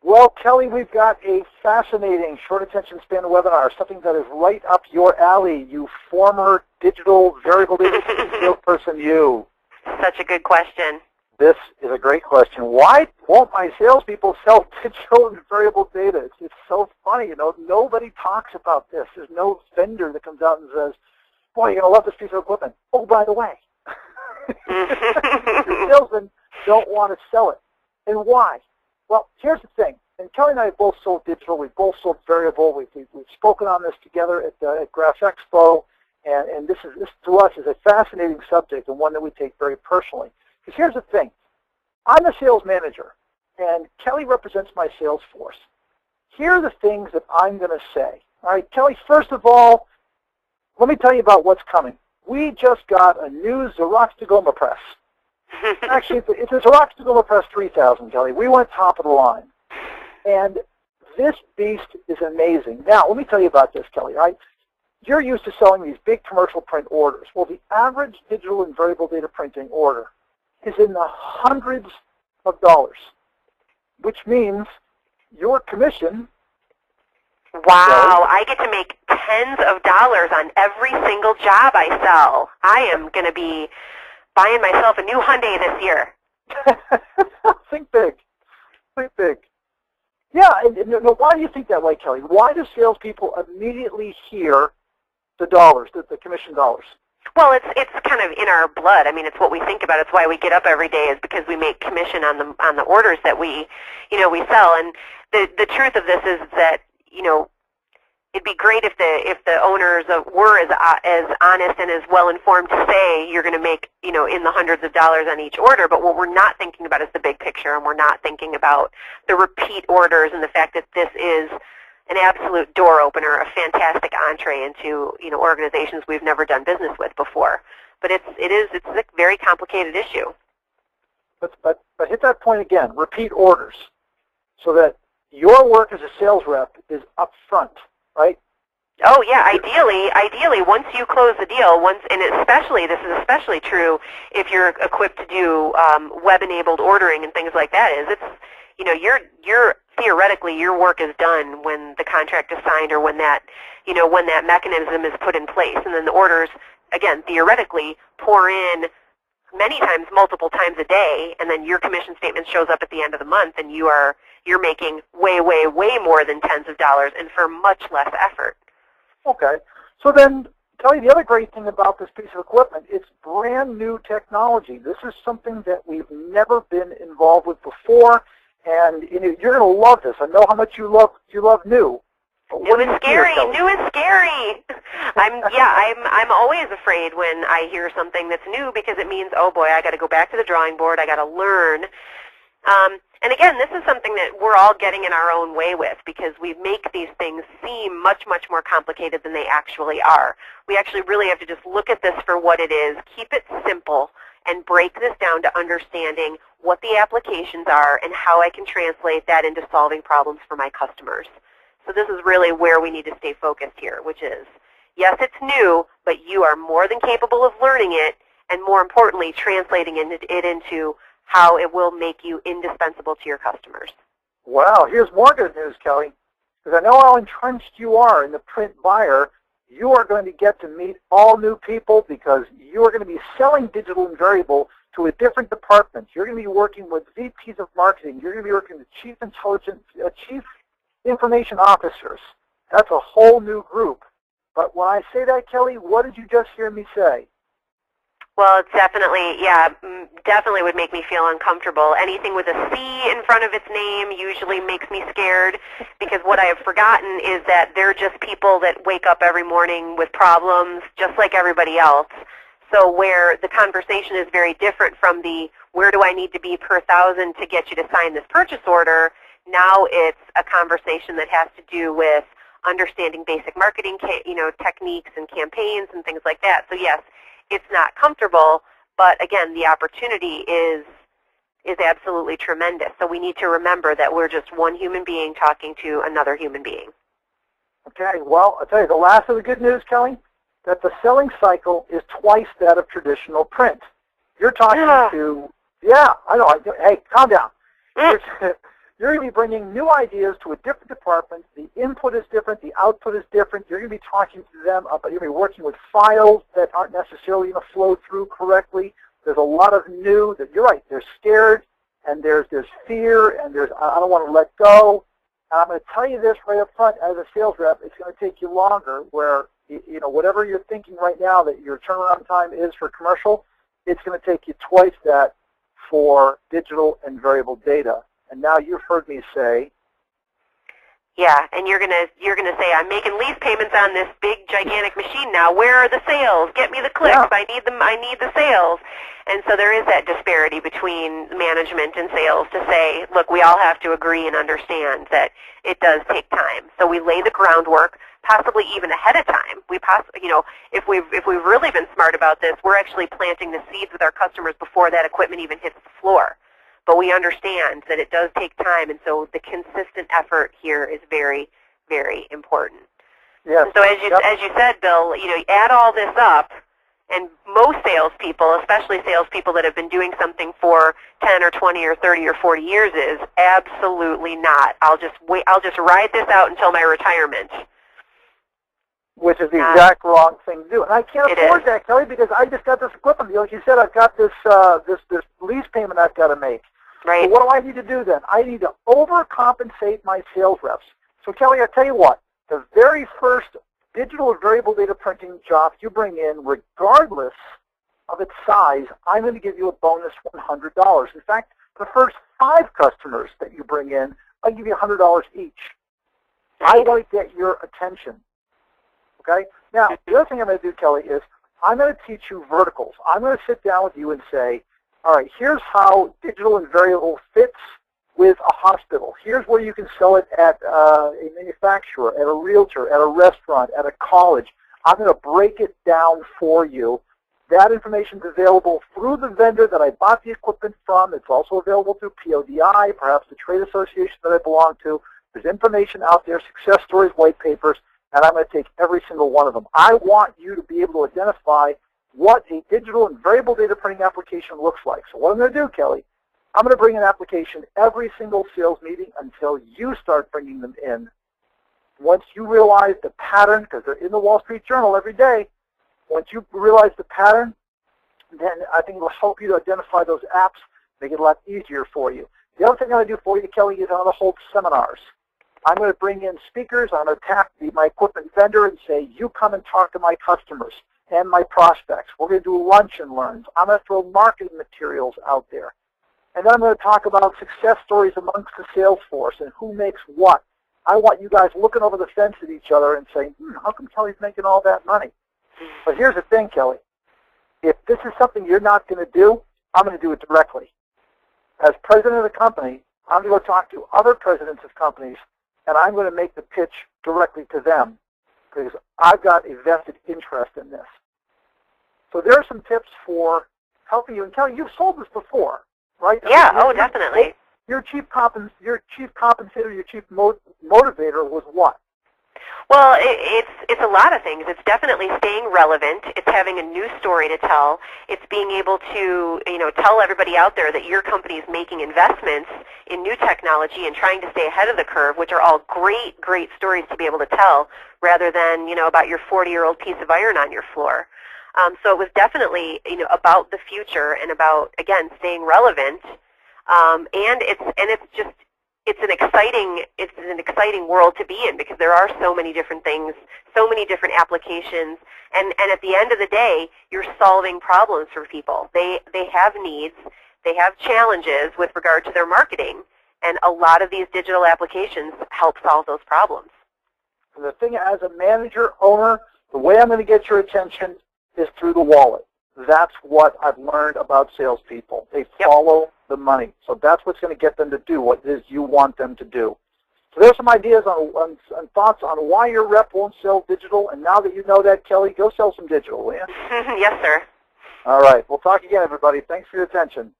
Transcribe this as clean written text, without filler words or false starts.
Well, Kelly, we've got a fascinating short attention span webinar, something that is right up your alley, you former digital variable data salesperson, you. Such a good question. This is a great question. Why won't my salespeople sell digital and variable data? It's so funny, nobody talks about this. There's no vendor that comes out and says, boy, you're going to love this piece of equipment. Oh, by the way, your salesmen don't want to sell it. And why? Well, here's the thing. And Kelly and I have both sold digital. We've both sold variable. We've spoken on this together at Graphs Expo. And this to us is a fascinating subject and one that we take very personally. Because here's the thing. I'm a sales manager, and Kelly represents my sales force. Here are the things that I'm going to say. All right, Kelly, first of all, let me tell you about what's coming. We just got a new Xerox Tagoma press. Actually, it's a Xerox Tagoma Press 3000, Kelly. We went top of the line. And this beast is amazing. Now, let me tell you about this, Kelly, all right? You're used to selling these big commercial print orders. Well, the average digital and variable data printing order is in the hundreds of dollars, which means your commission. Wow, I get to make tens of dollars on every single job I sell. I am going to be buying myself a new Hyundai this year. Think big. Think big. Yeah, and why do you think that way, Kelly? Why do salespeople immediately hear the dollars, the commission dollars? Well, it's kind of in our blood. I mean, it's what we think about. It's why we get up every day, is because we make commission on the orders that we sell. And the truth of this is that it'd be great if the owners were as honest and as well informed to say you're going to make in the hundreds of dollars on each order. But what we're not thinking about is the big picture, and we're not thinking about the repeat orders and the fact that this is an absolute door opener, a fantastic entree into organizations we've never done business with before. But it's a very complicated issue. But hit that point again. Repeat orders, so that your work as a sales rep is up front, right? Oh yeah, ideally, once you close the deal, and this is especially true if you're equipped to do web-enabled ordering and things like that. You're theoretically your work is done when the contract is signed or when that mechanism is put in place, and then the orders, again, theoretically pour in many times, multiple times a day, and then your commission statement shows up at the end of the month, and you're making way, way, way more than tens of dollars, and for much less effort. Okay. So then, Kelly, the other great thing about this piece of equipment, it's brand new technology. This is something that we've never been involved with before, and you're going to love this. I know how much you love new. New is scary. New is scary. I'm always afraid when I hear something that's new, because it means, oh boy, I got to go back to the drawing board. I got to learn. And again, this is something that we're all getting in our own way with, because we make these things seem much, much more complicated than they actually are. We actually really have to just look at this for what it is, keep it simple, and break this down to understanding what the applications are and how I can translate that into solving problems for my customers. So this is really where we need to stay focused here, which is, yes, it's new, but you are more than capable of learning it, and more importantly, translating it into how it will make you indispensable to your customers. Wow, here's more good news, Kelly. Because I know how entrenched you are in the print buyer. You are going to get to meet all new people, because you are going to be selling digital and variable to a different department. You're going to be working with VPs of marketing. You're going to be working with chief information officers. That's a whole new group. But when I say that, Kelly, what did you just hear me say? Well, it's definitely would make me feel uncomfortable. Anything with a C in front of its name usually makes me scared, because what I have forgotten is that they're just people that wake up every morning with problems just like everybody else. So where the conversation is very different from the where do I need to be per thousand to get you to sign this purchase order, now it's a conversation that has to do with understanding basic marketing techniques and campaigns and things like that. So yes, it's not comfortable, but again, the opportunity is absolutely tremendous. So we need to remember that we're just one human being talking to another human being. Okay, well, I'll tell you, the last of the good news, Kelly, that the selling cycle is twice that of traditional print. You're talking to, yeah, I know, hey, calm down. You're going to be bringing new ideas to a different department. The input is different. The output is different. You're going to be talking to them about, you're going to be working with files that aren't necessarily going to flow through correctly. There's a lot of new, that you're right, they're scared, and there's fear, and there's, I don't want to let go. And I'm going to tell you this right up front, as a sales rep, it's going to take you longer, where, you know, whatever you're thinking right now that your turnaround time is for commercial, it's going to take you twice that for digital and variable data. And now you've heard me say, yeah, and you're gonna say, I'm making lease payments on this big gigantic machine now. Where are the sales? Get me the clicks. Yeah. I need them. I need the sales. And so there is that disparity between management and sales to say, look, we all have to agree and understand that it does take time. So we lay the groundwork, possibly even ahead of time. You know, if we've really been smart about this, we're actually planting the seeds with our customers before that equipment even hits the floor. But we understand that it does take time, and so the consistent effort here is very, very important. Yes. So as you said, Bill, you know, add all this up, and most salespeople, especially salespeople that have been doing something for 10 or 20 or 30 or 40 years, is absolutely not. I'll just ride this out until my retirement. Which is the exact wrong thing to do. And I can't afford that, Kelly, because I just got this equipment. Like you said, I've got this lease payment I've got to make. Right. So what do I need to do then? I need to overcompensate my sales reps. So, Kelly, I'll tell you what. The very first digital or variable data printing job you bring in, regardless of its size, I'm going to give you a bonus $100. In fact, the first 5 customers that you bring in, I'll give you $100 each. I want to get your attention. Okay? Now, the other thing I'm going to do, Kelly, is I'm going to teach you verticals. I'm going to sit down with you and say, all right, here's how digital and variable fits with a hospital. Here's where you can sell it at a manufacturer, at a realtor, at a restaurant, at a college. I'm going to break it down for you. That information is available through the vendor that I bought the equipment from. It's also available through PODI, perhaps the trade association that I belong to. There's information out there, success stories, white papers, and I'm going to take every single one of them. I want you to be able to identify what a digital and variable data printing application looks like. So what I'm going to do, Kelly, I'm going to bring an application every single sales meeting until you start bringing them in. Once you realize the pattern, because they're in the Wall Street Journal every day, once you realize the pattern, then I think it will help you to identify those apps, make it a lot easier for you. The other thing I'm going to do for you, Kelly, is I'm going to hold seminars. I'm going to bring in speakers. I'm going to tap my equipment vendor and say, you come and talk to my customers and my prospects. We're going to do lunch and learns. I'm going to throw marketing materials out there. And then I'm going to talk about success stories amongst the sales force and who makes what. I want you guys looking over the fence at each other and saying, how come Kelly's making all that money? But here's the thing, Kelly. If this is something you're not going to do, I'm going to do it directly. As president of the company, I'm going to go talk to other presidents of companies, and I'm going to make the pitch directly to them because I've got a vested interest in this. So there are some tips for helping you. And Kelly, you've sold this before, right? Yeah, definitely. Your chief compensator, your chief motivator was what? Well, it's a lot of things. It's definitely staying relevant. It's having a new story to tell. It's being able to, tell everybody out there that your company is making investments in new technology and trying to stay ahead of the curve, which are all great, great stories to be able to tell, rather than, about your 40-year-old piece of iron on your floor. So it was definitely, about the future and about, again, staying relevant. It's an exciting world to be in because there are so many different things, so many different applications, and at the end of the day, you're solving problems for people. They have needs, they have challenges with regard to their marketing, and a lot of these digital applications help solve those problems. And the thing, as a manager, owner, the way I'm going to get your attention is through the wallet. That's what I've learned about salespeople. They follow the money. So that's what's going to get them to do what it is you want them to do. So there's some ideas on thoughts on why your rep won't sell digital. And now that you know that, Kelly, go sell some digital, will you? Yes, sir. All right. We'll talk again, everybody. Thanks for your attention.